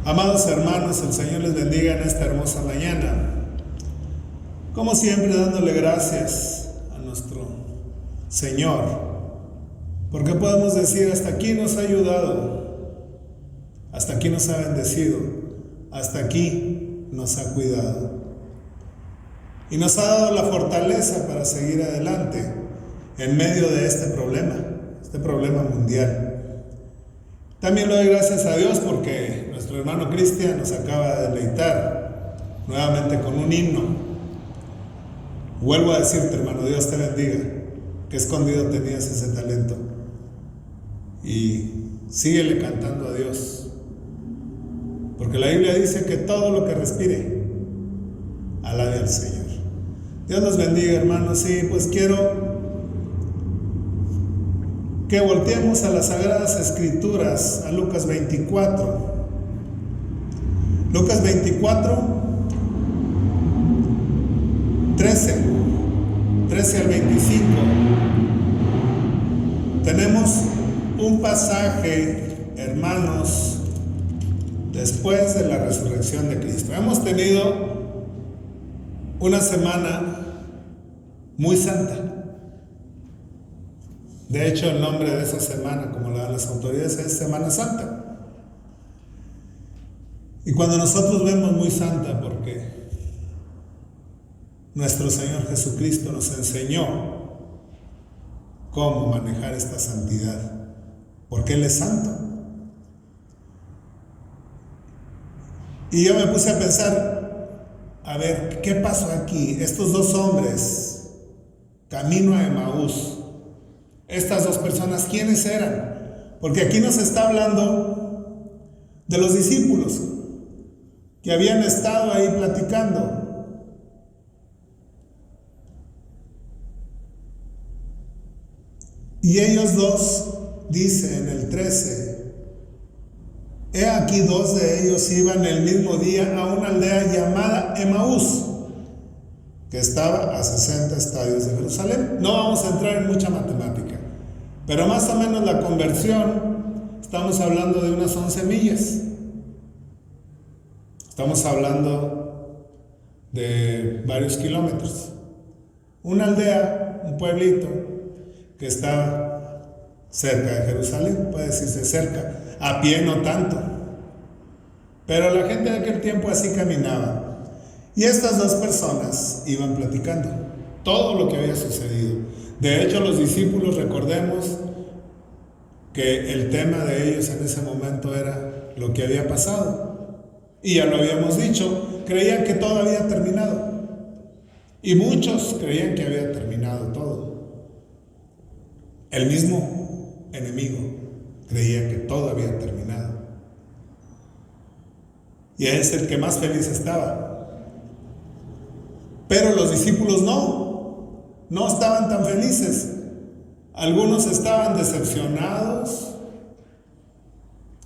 Amados hermanos, el Señor les bendiga en esta hermosa mañana. Como siempre, dándole gracias a nuestro Señor, porque podemos decir, hasta aquí nos ha ayudado, hasta aquí nos ha bendecido, hasta aquí nos ha cuidado. Y nos ha dado la fortaleza para seguir adelante en medio de este problema mundial. También le doy gracias a Dios porque nuestro hermano Cristian nos acaba de deleitar nuevamente con un himno. Vuelvo a decirte, hermano, Dios te bendiga, que escondido tenías ese talento. Y síguele cantando a Dios, porque la Biblia dice que todo lo que respire, alabe al Señor. Dios los bendiga, hermanos. Y pues quiero que volteemos a las Sagradas Escrituras, a Lucas 24. Lucas 24, 13 al 25. Tenemos un pasaje, hermanos, después de la resurrección de Cristo. Hemos tenido una semana muy santa. De hecho, el nombre de esa semana, como la dan las autoridades, es Semana Santa. Y cuando nosotros vemos muy santa, porque nuestro Señor Jesucristo nos enseñó cómo manejar esta santidad, porque Él es santo. Y yo me puse a pensar, a ver, ¿qué pasó aquí? Estos dos hombres, camino a Emaús, estas dos personas, ¿quiénes eran? Porque aquí nos está hablando de los discípulos que habían estado ahí platicando. Y ellos dos, dice en el 13, he aquí dos de ellos iban el mismo día a una aldea llamada Emaús, que estaba a 60 estadios de Jerusalén. No vamos a entrar en mucha matemática, pero más o menos la conversión, estamos hablando de unas 11 millas. Estamos hablando de varios kilómetros. Una aldea, un pueblito que está cerca de Jerusalén, puede decirse cerca, a pie no tanto, pero la gente de aquel tiempo así caminaba. Y estas dos personas iban platicando todo lo que había sucedido. De hecho, los discípulos, recordemos que el tema de ellos en ese momento era lo que había pasado. Y ya lo habíamos dicho, creían que todo había terminado. Y muchos creían que había terminado todo. El mismo enemigo creía que todo había terminado. Y es el que más feliz estaba. Pero los discípulos no estaban tan felices. Algunos estaban decepcionados,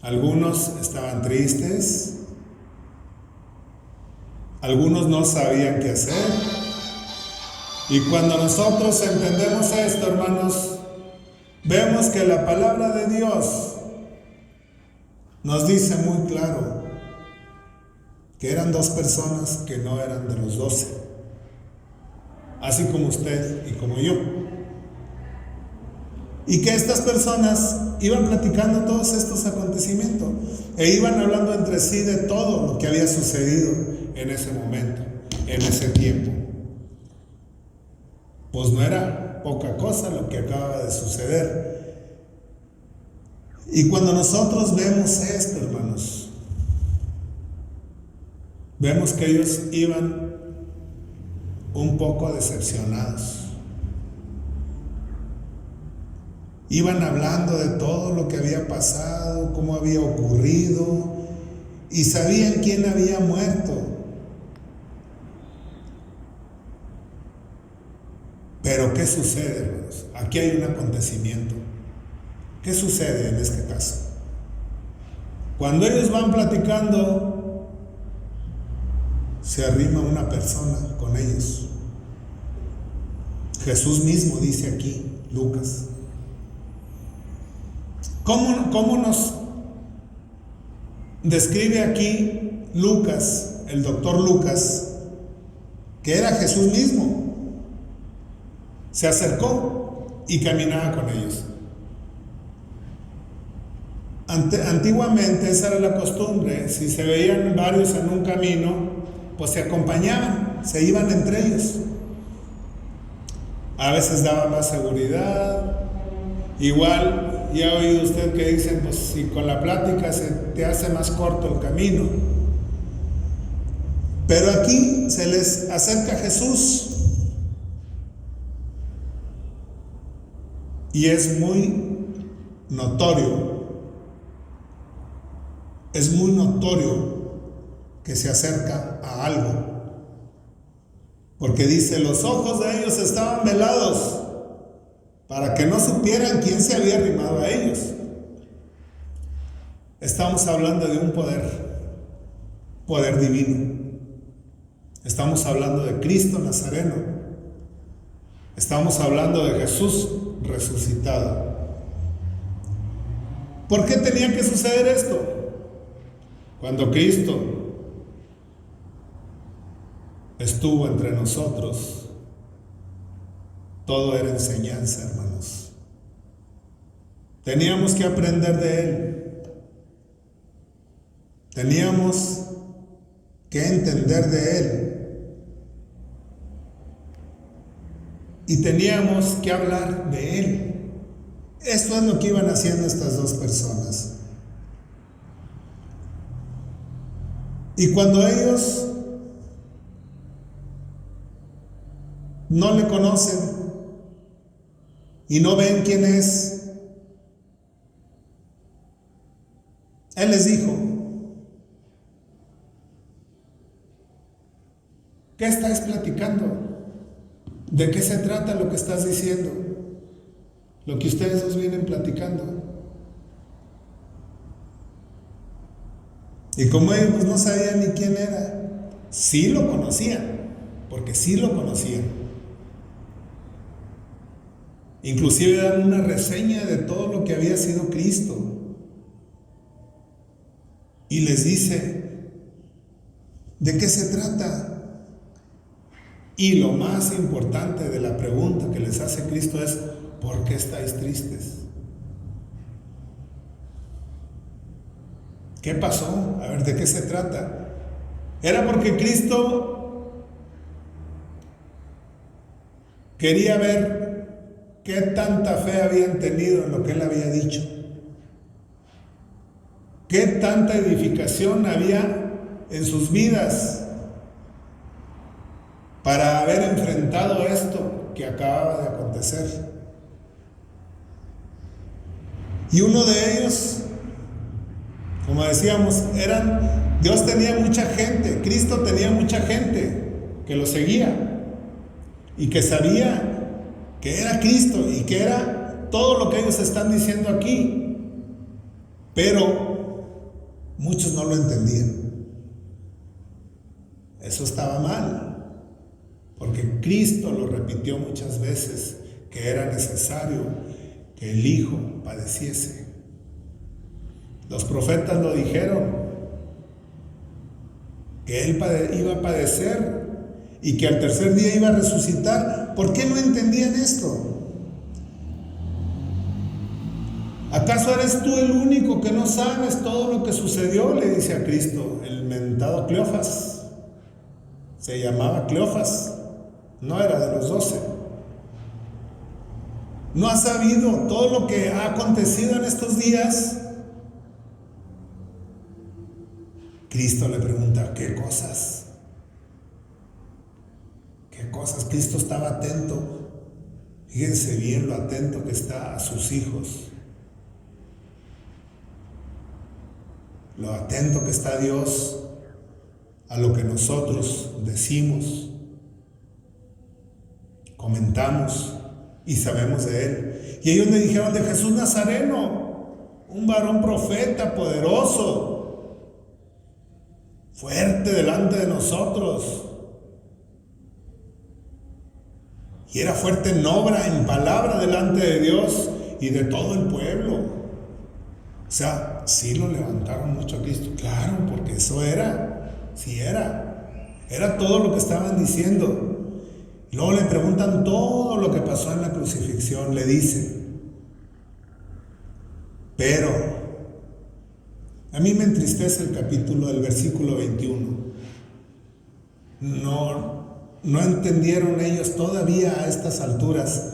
algunos estaban tristes, algunos no sabían qué hacer. Y cuando nosotros entendemos esto, hermanos, vemos que la palabra de Dios nos dice muy claro que eran dos personas que no eran de los 12. Así como usted y como yo. Y que estas personas iban platicando todos estos acontecimientos e iban hablando entre sí de todo lo que había sucedido en ese momento, en ese tiempo. Pues no era poca cosa lo que acaba de suceder. Y cuando nosotros vemos esto, hermanos, vemos que ellos iban un poco decepcionados. Iban hablando de todo lo que había pasado, cómo había ocurrido, y sabían quién había muerto. Pero ¿qué sucede, hermanos? Aquí hay un acontecimiento. ¿Qué sucede en este caso? Cuando ellos van platicando, se arrima una persona con ellos. Jesús mismo dice aquí, Lucas. ¿Cómo describe aquí Lucas, el doctor Lucas, que era Jesús mismo. Se acercó y caminaba con ellos. Antiguamente esa era la costumbre. Si se veían varios en un camino, pues se acompañaban, se iban entre ellos. A veces daba más seguridad. Igual, ya ha oído usted que dicen, pues si con la plática se te hace más corto el camino. Pero aquí se les acerca Jesús. Y es muy notorio que se acerca a algo. Porque dice, los ojos de ellos estaban velados para que no supieran quién se había arrimado a ellos. Estamos hablando de un poder divino. Estamos hablando de Cristo Nazareno. Estamos hablando de Jesús resucitado. ¿Por qué tenía que suceder esto? Cuando Cristo estuvo entre nosotros, todo era enseñanza, hermanos. Teníamos que aprender de Él. Teníamos que entender de Él. Y teníamos que hablar de Él. Esto es lo que iban haciendo estas dos personas. Y cuando ellos no le conocen y no ven quién es, Él les dijo, ¿qué estás platicando? ¿De qué se trata lo que estás diciendo? Lo que ustedes dos vienen platicando. Y como ellos no sabían ni quién era, sí lo conocían, porque sí lo conocían. Inclusive dan una reseña de todo lo que había sido Cristo. Y les dice, ¿de qué se trata? Y lo más importante de la pregunta que les hace Cristo es, ¿por qué estáis tristes? ¿Qué pasó? A ver, ¿de qué se trata? Era porque Cristo quería ver qué tanta fe habían tenido en lo que Él había dicho. ¿Qué tanta edificación había en sus vidas para haber enfrentado esto que acababa de acontecer? Y uno de ellos, como decíamos, Dios tenía mucha gente, Cristo tenía mucha gente que lo seguía y que sabía que era Cristo y que era todo lo que ellos están diciendo aquí, pero muchos no lo entendían. Eso estaba mal, porque Cristo lo repitió muchas veces, que era necesario que el Hijo padeciese. Los profetas lo dijeron, que Él iba a padecer y que al tercer día iba a resucitar. ¿Por qué no entendían esto? ¿Acaso eres tú el único que no sabes todo lo que sucedió? Le dice a Cristo el mentado Cleofas. Se llamaba Cleofas, no era de los 12. ¿No has sabido todo lo que ha acontecido en estos días? Cristo le pregunta, ¿qué cosas? ¿Qué cosas? Cristo estaba atento. Fíjense bien lo atento que está a sus hijos. Lo atento que está Dios a lo que nosotros decimos, comentamos y sabemos de Él. Y ellos le dijeron de Jesús Nazareno, un varón profeta poderoso, fuerte delante de nosotros. Y era fuerte en obra, en palabra delante de Dios y de todo el pueblo. O sea, sí lo levantaron mucho a Cristo. Claro, porque eso era, sí era todo lo que estaban diciendo. Y luego le preguntan todo lo que pasó en la crucifixión, le dicen. Pero a mí me entristece el capítulo del versículo 21. No entendieron ellos todavía a estas alturas.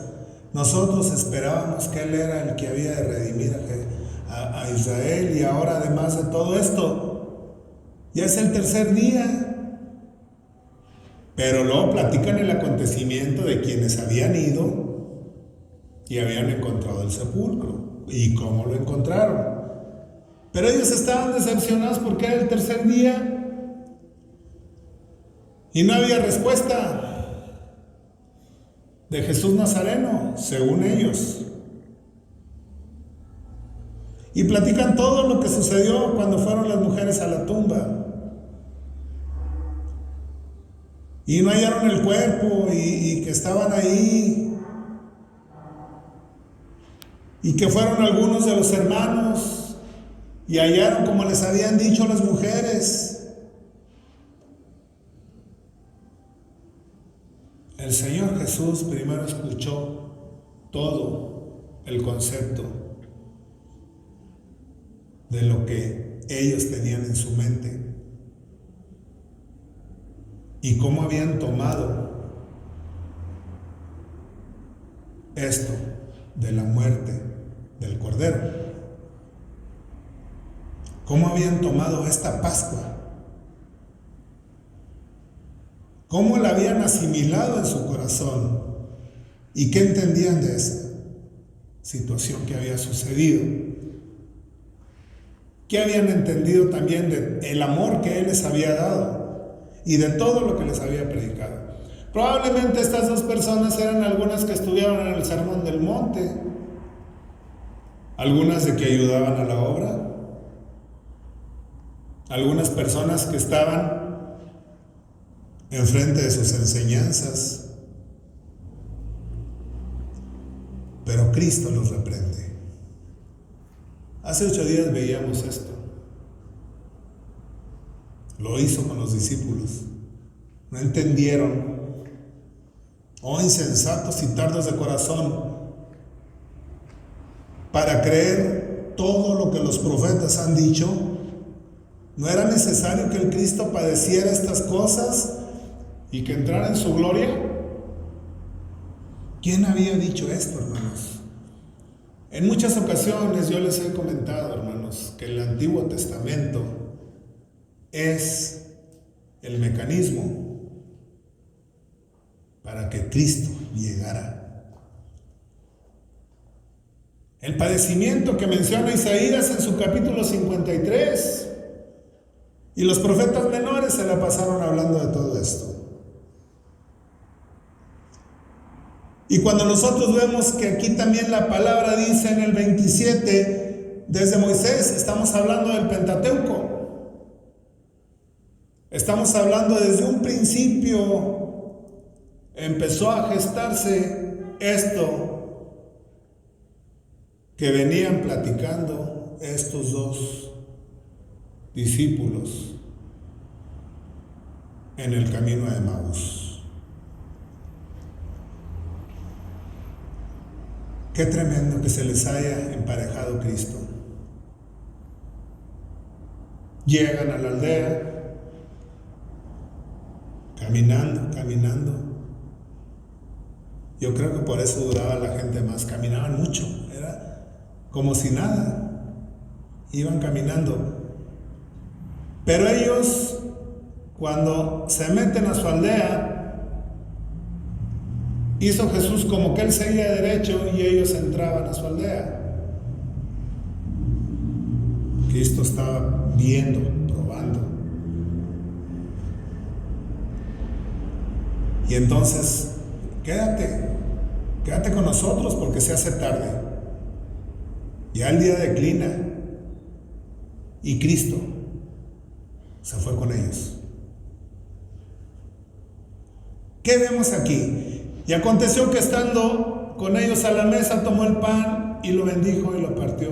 Nosotros esperábamos que Él era el que había de redimir a Israel, y ahora, además de todo esto, ya es el tercer día. Pero luego platican el acontecimiento de quienes habían ido y habían encontrado el sepulcro y cómo lo encontraron. Pero ellos estaban decepcionados porque era el tercer día y no había respuesta de Jesús Nazareno, según ellos. Y platican todo lo que sucedió cuando fueron las mujeres a la tumba. Y no hallaron el cuerpo y que estaban ahí. Y que fueron algunos de los hermanos y hallaron como les habían dicho las mujeres. El Señor Jesús primero escuchó todo el concepto de lo que ellos tenían en su mente y cómo habían tomado esto de la muerte del Cordero, cómo habían tomado esta Pascua, cómo la habían asimilado en su corazón y qué entendían de esa situación que había sucedido. ¿Qué habían entendido también del amor que Él les había dado y de todo lo que les había predicado? Probablemente estas dos personas eran algunas que estuvieron en el Sermón del Monte, algunas de que ayudaban a la obra, algunas personas que estaban enfrente de sus enseñanzas, pero Cristo los reprende. Hace 8 días veíamos esto. Lo hizo con los discípulos. No entendieron. Oh, insensatos y tardos de corazón, para creer todo lo que los profetas han dicho. ¿No era necesario que el Cristo padeciera estas cosas y que entrara en su gloria? ¿Quién había dicho esto, hermanos? En muchas ocasiones yo les he comentado, hermanos, que el Antiguo Testamento es el mecanismo para que Cristo llegara. El padecimiento que menciona Isaías en su capítulo 53, y los profetas menores se la pasaron hablando de todo esto. Y cuando nosotros vemos que aquí también la palabra dice en el 27, desde Moisés, estamos hablando del Pentateuco. Estamos hablando desde un principio, empezó a gestarse esto que venían platicando estos dos discípulos en el camino de Emaús. Qué tremendo que se les haya emparejado Cristo. Llegan a la aldea, caminando. Yo creo que por eso duraba la gente más. Caminaban mucho, era como si nada. Iban caminando. Pero ellos, cuando se meten a su aldea, hizo Jesús como que Él seguía derecho y ellos entraban a su aldea. Cristo estaba viendo, probando. Y entonces, quédate con nosotros porque se hace tarde. Ya el día declina y Cristo se fue con ellos. ¿Qué vemos aquí? Y aconteció que estando con ellos a la mesa, tomó el pan y lo bendijo y lo partió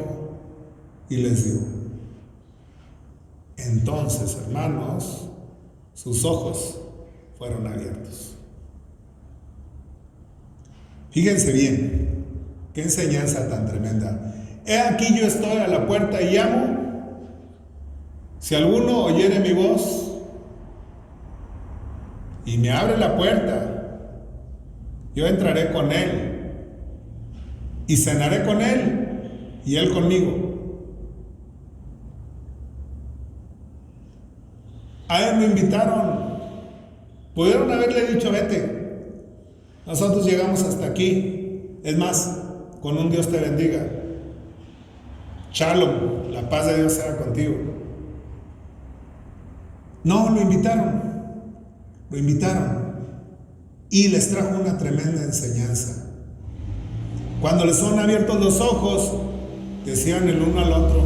y les dio. Entonces, hermanos, sus ojos fueron abiertos. Fíjense bien, qué enseñanza tan tremenda. He aquí yo estoy a la puerta y llamo. Si alguno oyere mi voz y me abre la puerta, yo entraré con él y cenaré con él y él conmigo. A él lo invitaron. Pudieron haberle dicho, vete. Nosotros llegamos hasta aquí. Es más, con un Dios te bendiga. Shalom, la paz de Dios sea contigo. No, lo invitaron. Lo invitaron. Y les trajo una tremenda enseñanza. Cuando les son abiertos los ojos, decían el uno al otro,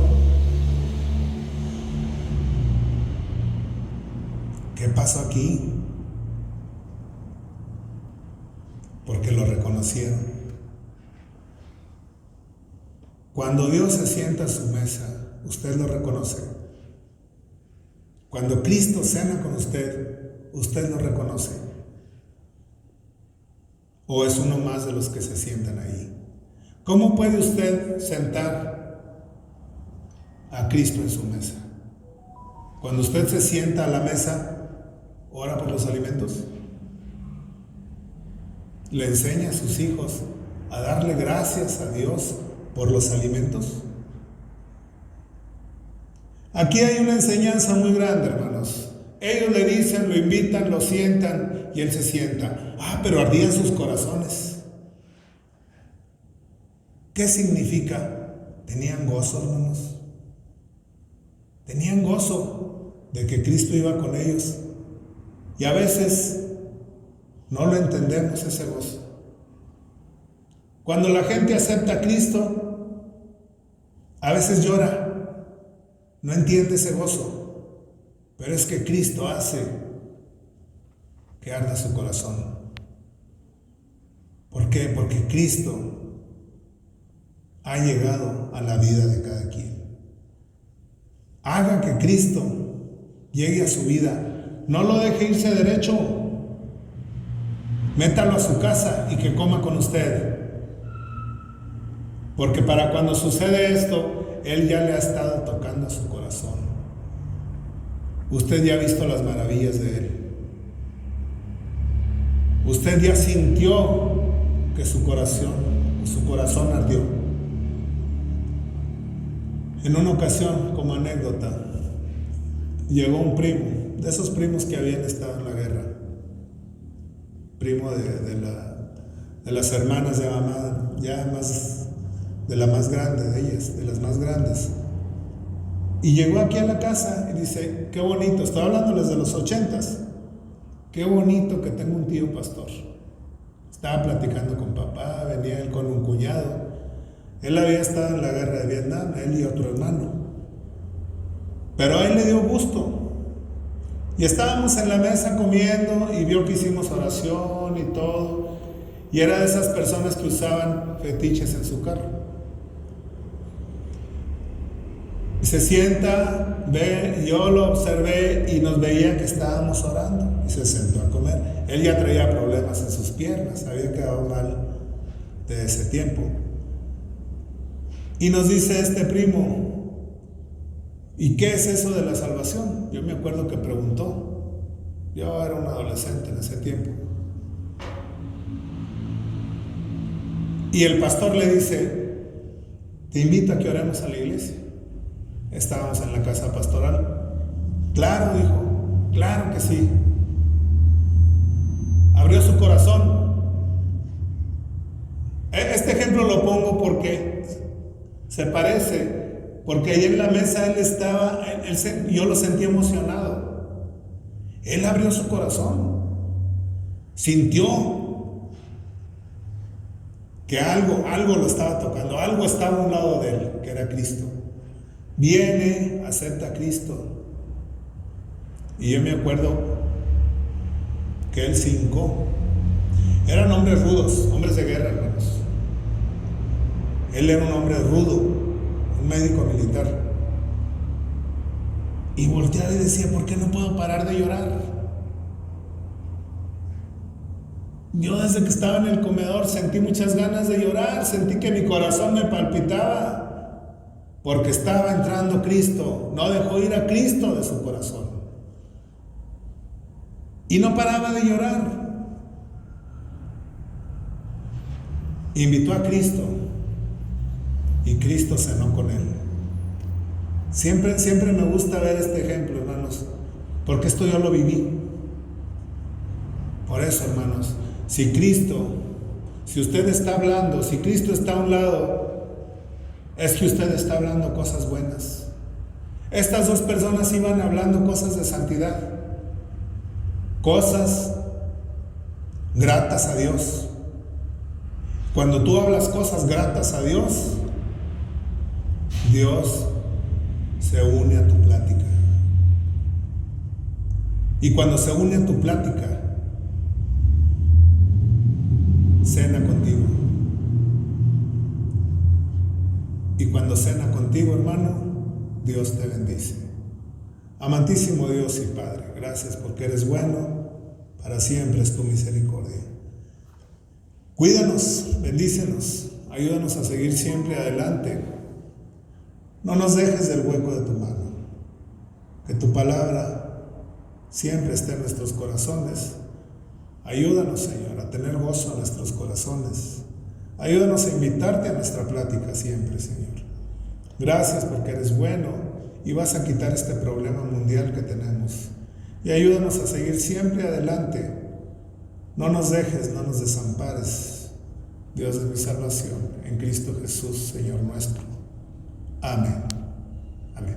¿qué pasó aquí? Porque lo reconocieron. Cuando Dios se sienta a su mesa, usted lo reconoce. Cuando Cristo cena con usted, usted lo reconoce. ¿O es uno más de los que se sientan ahí? ¿Cómo puede usted sentar a Cristo en su mesa? Cuando usted se sienta a la mesa, ora por los alimentos. Le enseña a sus hijos a darle gracias a Dios por los alimentos. Aquí hay una enseñanza muy grande, hermanos. Ellos le dicen, lo invitan, lo sientan y él se sienta. Pero ardían sus corazones. ¿Qué significa? Tenían gozo, hermanos. Tenían gozo de que Cristo iba con ellos. Y a veces no lo entendemos ese gozo. Cuando la gente acepta a Cristo, a veces llora, no entiende ese gozo, pero es que Cristo hace que arda su corazón. ¿Por qué? Porque Cristo ha llegado a la vida de cada quien. Haga que Cristo llegue a su vida, no lo deje irse derecho. Métalo a su casa y que coma con usted. Porque para cuando sucede esto, Él ya le ha estado tocando su corazón. Usted ya ha visto las maravillas de Él. Usted ya sintió que su corazón ardió. En una ocasión, como anécdota, llegó un primo, de esos primos que habían estado en la guerra. Primo de las hermanas de mamá, ya más de la más grande de ellas, de las más grandes. Y llegó aquí a la casa y dice, qué bonito, estoy hablándoles de los 80s, qué bonito que tengo un tío pastor. Estaba platicando con papá, venía él con un cuñado. Él había estado en la guerra de Vietnam, él y otro hermano. Pero a él le dio gusto. Y estábamos en la mesa comiendo y vio que hicimos oración y todo. Y era de esas personas que usaban fetiches en su carro. Y se sienta, ve, yo lo observé y nos veía que estábamos orando. Y se sentó a comer. Él ya traía problemas en sus piernas, había quedado mal de ese tiempo. Y nos dice este primo, ¿y qué es eso de la salvación? Yo me acuerdo que preguntó. Yo era un adolescente en ese tiempo. Y el pastor le dice, te invito a que oremos a la iglesia. Estábamos en la casa pastoral. Claro, dijo, claro que sí. Abrió su corazón. Este ejemplo lo pongo porque se parece, porque ahí en la mesa él estaba, yo lo sentí emocionado. Él abrió su corazón, sintió que algo lo estaba tocando, algo estaba a un lado de él, que era Cristo. Viene, acepta a Cristo. Y yo me acuerdo que él se hincó. Eran hombres rudos, hombres de guerra, hermanos. Él era un hombre rudo, un médico militar. Y volteaba y decía, ¿por qué no puedo parar de llorar? Yo desde que estaba en el comedor sentí muchas ganas de llorar, sentí que mi corazón me palpitaba, porque estaba entrando Cristo, no dejó ir a Cristo de su corazón. Y no paraba de llorar. Invitó a Cristo y Cristo cenó con él. Siempre me gusta ver este ejemplo, hermanos, porque esto yo lo viví. Por eso, hermanos, si usted está hablando, si Cristo está a un lado, es que usted está hablando cosas buenas. Estas dos personas iban hablando cosas de santidad, cosas gratas a Dios. Cuando tú hablas cosas gratas a Dios, Dios se une a tu plática. Y cuando se une a tu plática, cena contigo. Y cuando cena contigo, hermano, Dios te bendice. Amantísimo Dios y Padre, gracias porque eres bueno, para siempre es tu misericordia. Cuídanos, bendícenos, ayúdanos a seguir siempre adelante. No nos dejes del hueco de tu mano. Que tu palabra siempre esté en nuestros corazones. Ayúdanos, Señor, a tener gozo en nuestros corazones. Ayúdanos a invitarte a nuestra plática siempre, Señor. Gracias porque eres bueno y vas a quitar este problema mundial que tenemos. Y ayúdanos a seguir siempre adelante. No nos dejes, no nos desampares, Dios de mi salvación, en Cristo Jesús, Señor nuestro. Amén. Amén.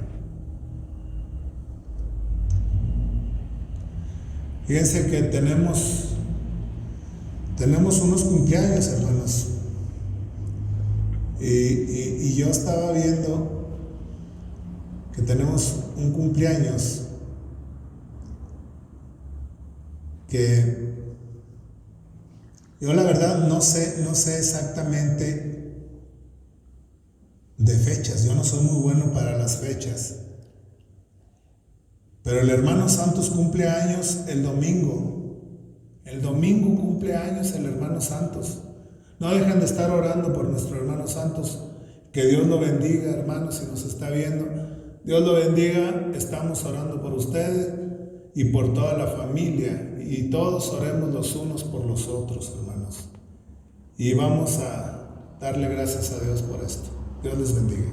Fíjense que tenemos unos cumpleaños, hermanos. Y yo estaba viendo que tenemos un cumpleaños que yo la verdad no sé exactamente de fechas. Yo no soy muy bueno para las fechas. Pero el hermano Santos cumple años el domingo. El domingo cumple años el hermano Santos. No dejen de estar orando por nuestro hermano Santos. Que Dios lo bendiga, hermano, si nos está viendo. Dios lo bendiga. Estamos orando por ustedes y por toda la familia. Y todos oremos los unos por los otros, hermanos. Y vamos a darle gracias a Dios por esto. Dios les bendiga.